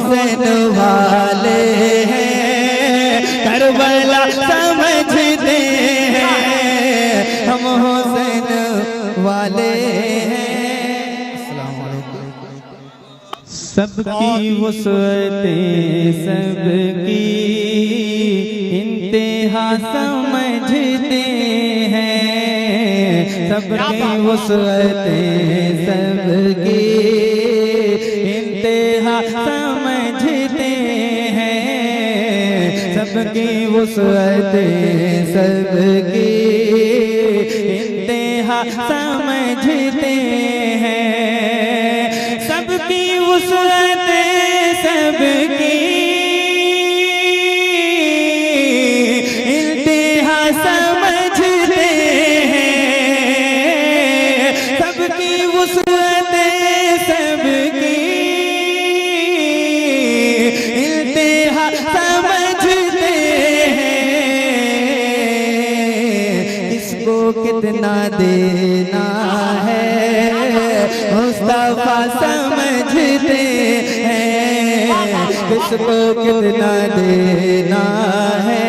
हुसैन वाले हैं, करबला समझते हैं, हम हुसैन वाले हैं। सबकी वुसअतें सबकी इंतहा समझते हैं, सबकी वुसअतें सबकी इंतहा समझते हैं, सबकी वुसअतें सबकी इंतहा समझते हैं, सबकी वुसअतें सबकी इंतहा समझते हैं, सबकी वुसअतें सबकी इंतहा समझते हैं, किसको कितना देना है मुस्तफा समझते हैं, किसको कितना देना है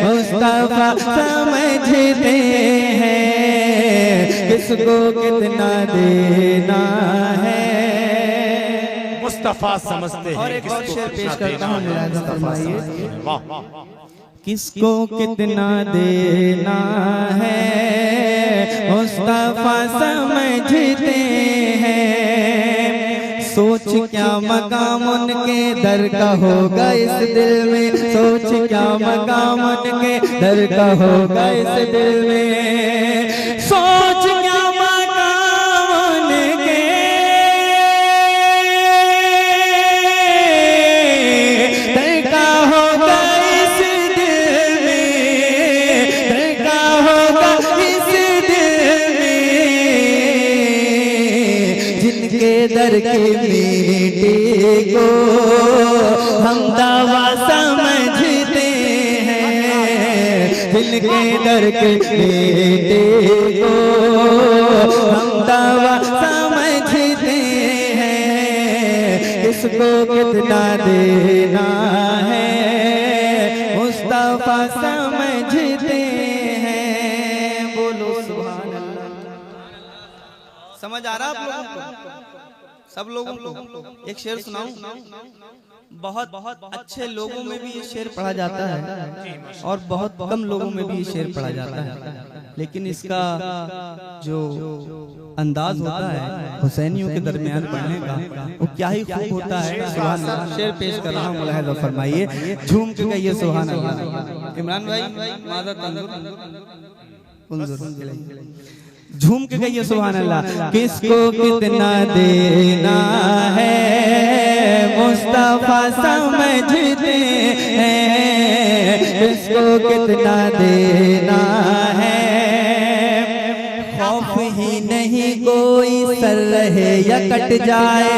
मुस्तफा समझते हैं, किसको कितना देना है मुस्तफा समझते हैं। और एक और शेर पेश करता हूँ, फरमाइए किसको कितना देना है मुस्तफा समझते हैं, सोच क्या मकाम उनके दर का होगा इस दिल में, सोच क्या मकाम उनके दर का होगा इस दिल में, सोच क्या मकाम उनके दर का होगा इस दिल में, दर का होगा इस दिल में, जिनके दर की मीठी को हम दावा समझते हैं, जिनके दर के मीठी को हम दावा समझते हैं, किसको कितना देना है मुस्तफा समझते हैं। बोलो सुभान अल्लाह। समझ आ रहा आप लोगों को, सब लोगों को? एक शेर सुनाऊं? बहुत अच्छे लोगों में भी ये शेर पढ़ा जाता है और बहुत कम लोगों में भी ये शेर पढ़ा जाता है, लेकिन इसका जो अंदाज होता है हुसैनियों के दरमियान पढ़ने का वो क्या ही खूब होता है। सुभान अल्लाह। शेर पेश कर रहा हूँ, मुलाहिज़ा फरमाइए, झूम के कहिए सुभान अल्लाह। इमरान भाई मादर झूम के कहिए सुभान अल्लाह। किसको कितना देना है मुस्तफा समझते हैं, किसको कितना देना है, खौफ ही नहीं कोई सर रहे या कट जाए,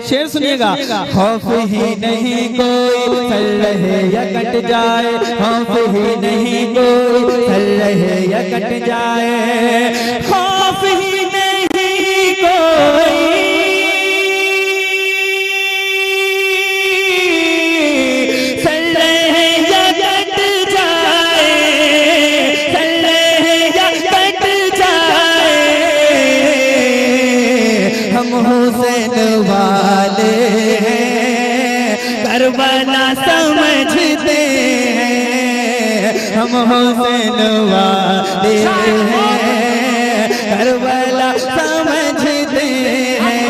शेर सुनिएगा, खौफ ही नहीं कोई सर रहे या कट जाए, खौफ ही नहीं कोई सर रहे या कट जाए, खौफ ही नहीं कोई सर रहे या कट जाए, सर रहे या कट जाए, हम हुसैन वाले हैं, करबला समझते हैं, हम हुसैन वाले हैं, करबला समझते हैं,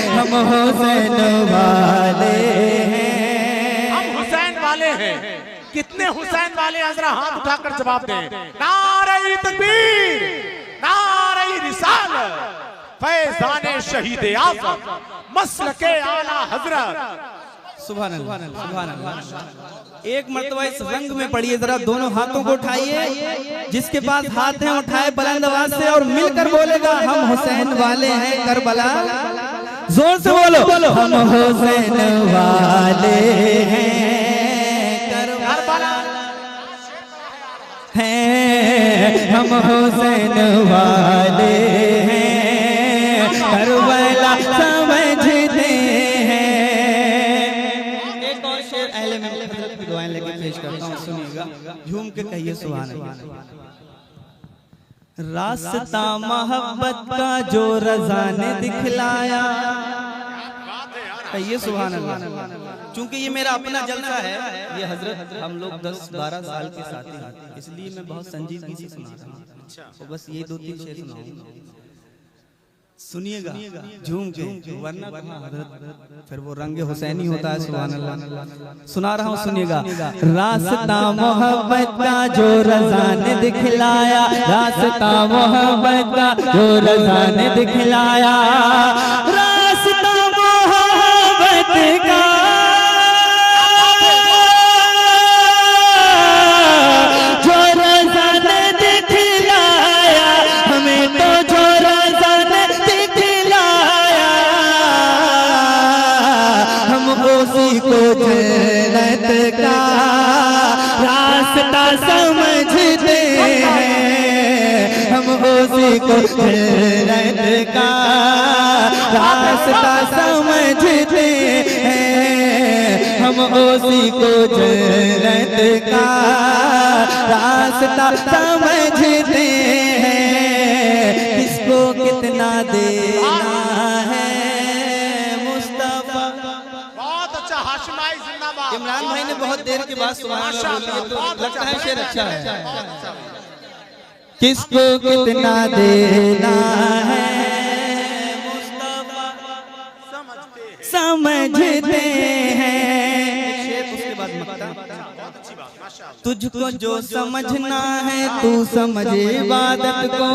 हम हुसैन वाले हैं, हम हुसैन वाले हैं। कितने हुसैन वाले हैं जरा हाथ उठाकर जवाब दें। नारे तकबीर, नारे रिसालत, फैज़ाने शहीद आज़म, मसलके आला हजरत। सुभान अल्लाह, सुभान अल्लाह। एक मर्तबा इस रंग में पढ़िए, जरा दोनों हाथों को उठाइए, जिसके पास हाथ हैं उठाए बुलंद आवाज से और मिलकर बोलेगा हम हुसैन वाले हैं करबला। जोर से बोलो, हम हुसैन वाले हैं करबला हैं, हम हुसैन वाले हैं करबला समझते सुनिएगा, झूम के कहिए सुभान अल्लाह। रास्ता मोहब्बत का जो रज़ा ने दिखलाया, कहिए सुभान अल्लाह। चूंकि ये मेरा अपना जलसा है, ये हजरत हम लोग 10-12 साल के साथी हैं, इसलिए मैं बहुत संजीदगी से सुना रहा हूँ। तो बस ये 2-3 शेर सुनाऊंगा, सुनिएगा झूम के, वरना हजरत फिर वो रंग हुसैनी होता है। सुभान अल्लाह। सुना रहा हूँ, सुनिएगा। रास्ता मोहब्बत का जो रज़ा ने दिखलाया, रास्ता मोहब्बत का जो रज़ा ने दिखलाया, रास्ता मोहब्बत का जो रज़ा ने दिखलाया, हमें तो जो रज़ा ने दिखलाया, हम उसी को जन्नत का रास्ता समझते हैं, हम उसी को जन्नत का रास्ता समझते हैं, हम उसी को जन्नत का रास्ता समझते हैं। किसको कितना देना है मुस्तफा। बहुत अच्छा, हाशिम भाई जिंदाबाद। इमरान भाई ने बहुत देर के बाद सुभान अल्लाह बोली, तो लगता है शेर अच्छा है। किसको कितना देना है मुस्तफा समझते हैं। उसके बाद मक्ता, तुझको जो समझना है तू समझ इबादत को,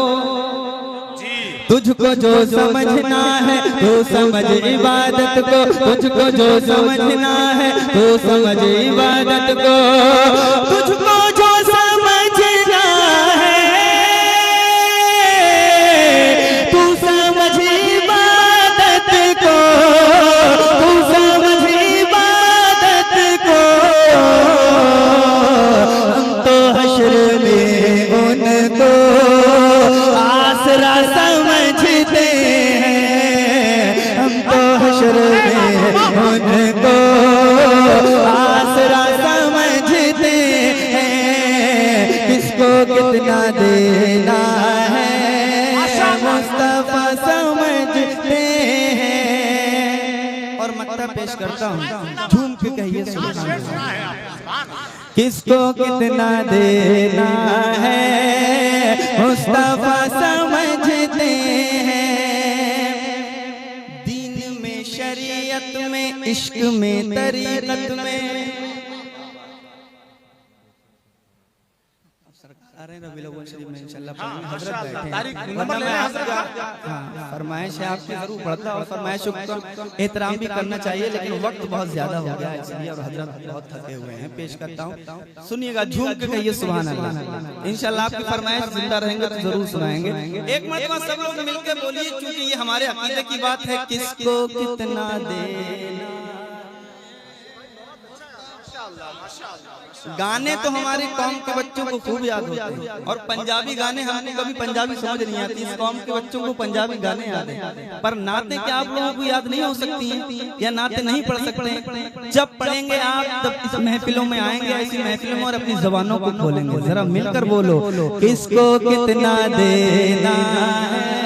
तुझको जो समझना है तू समझ इबादत को, तुझको जो समझना है तू समझ इबादत को, तुझको जो समझना है तू समझ इबादत को, तू समझ इबादत को। हम तो हश्र में उनको आसरा समझते हैं, हम तो हश्र में उनको आसरा समझते हैं। किसको कितना देना है मुस्तफा समझते हैं। और मक्ता पेश करता हूँ, झूम के कहिए सुभान अल्लाह। किसको कितना देना है मुस्तफा समझते हैं। दीन में, शरीयत में, इश्क में, तरीकत में। फरमाइश है आपकी, जरूर पढ़ता और फरमाइश का एहतराम भी करना चाहिए, लेकिन वक्त बहुत ज्यादा हो गया है इसलिए, और हजरत बहुत थके हुए हैं। पेश करता हूँ, सुनिएगा, झूम के कहिए सुभान अल्लाह। इंशाल्लाह आपकी फरमाइश जिंदा रहेंगे तो जरूर सुनाएंगे। एक मरतबा सब लोग मिलकर बोलिए, क्योंकि ये हमारे अकीदे की बात है। किसको कितना देना। गाने तो हमारे कौम के बच्चों को खूब याद होते हैं, और पंजाबी गाने हमको कभी पंजाबी समझ नहीं आती। इस कौम के बच्चों को पंजाबी गाने याद हैं, पर नाते क्या आप लोगों को याद नहीं हो सकती हैं, या नाते नहीं पढ़ सकते हैं। जब पढ़ेंगे आप तब इस महफिलों में आएंगे, ऐसी महफिलों में, और अपनी जबानों को खोलेंगे। जरा मिलकर बोलो, किसको कितना देना है,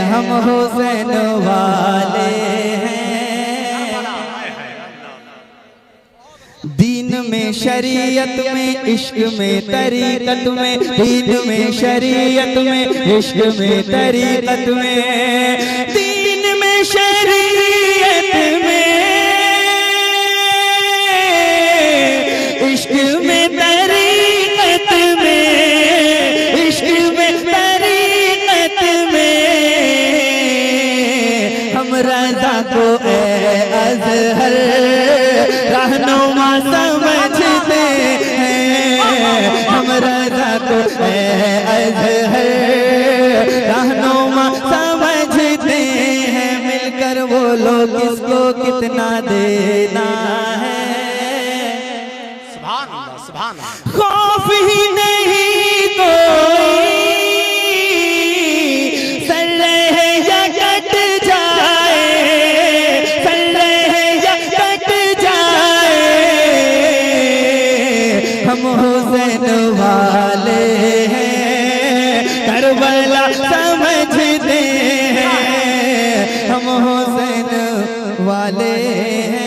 हम हुसैन वाले हैं। दीन में, शरीयत में, इश्क में, तरीकत में। दीन में, शरीयत में, इश्क में, तरीकत में। दीन में, शरीयत में, इश्क में, तरीकत में। इश्क में, तरीकत में हम रज़ा को ए अज़हर रहनुमा समझते हैं, हम रज़ा को ए अज़हर रहनुमा समझते हैं। मिलकर बोलो, किसको कितना देना है। सुभान अल्लाह, सुभान अल्लाह। खौफ ही नहीं कोई, सर रहे या कट जाए, सर रहे या समझते हैं हम हुसैन वाले हैं।